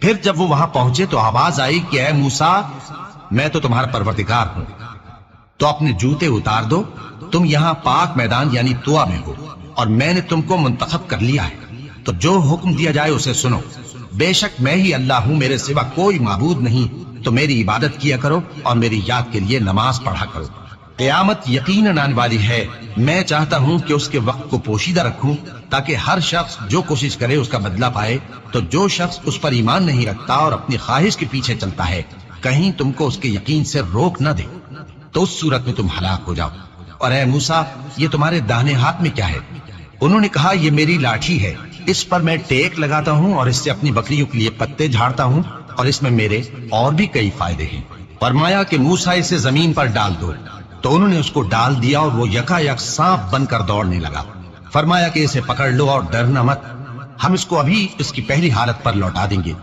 پھر جب وہ وہاں پہنچے تو آواز آئی کہ اے موسیٰ، میں تو تمہارا پروردگار ہوں، تو اپنے جوتے اتار دو، تم یہاں پاک میدان یعنی طوا میں ہو، اور میں نے تم کو منتخب کر لیا ہے، تو جو حکم دیا جائے اسے سنو۔ بے شک میں ہی اللہ ہوں، میرے سوا کوئی معبود نہیں، تو میری عبادت کیا کرو اور میری یاد کے لیے نماز پڑھا کرو۔ قیامت یقیناً آنے والی ہے، میں چاہتا ہوں کہ اس کے وقت کو پوشیدہ رکھوں تاکہ ہر شخص جو کوشش کرے اس کا بدلہ پائے، تو جو شخص اس پر ایمان نہیں رکھتا اور اپنی خواہش کے پیچھے چلتا ہے کہیں تم کو اس کے یقین سے روک نہ دے، تو اس صورت میں تم ہلاک ہو جاؤ۔ اور اے موسیٰ، یہ تمہارے داہنے ہاتھ میں کیا ہے؟ انہوں نے کہا یہ میری لاٹھی ہے، اس پر میں ٹیک لگاتا ہوں اور اس سے اپنی بکریوں کے لیے پتے جھاڑتا ہوں، اور اس میں میرے اور بھی کئی فائدے ہیں۔ فرمایا کہ موسیٰ اسے زمین پر ڈال دو، تو انہوں نے اس کو ڈال دیا اور وہ یکا یک سانپ بن کر دوڑنے لگا۔ فرمایا کہ اسے پکڑ لو اور ڈرنا مت، ہم اس کو ابھی اس کی پہلی حالت پر لوٹا دیں گے۔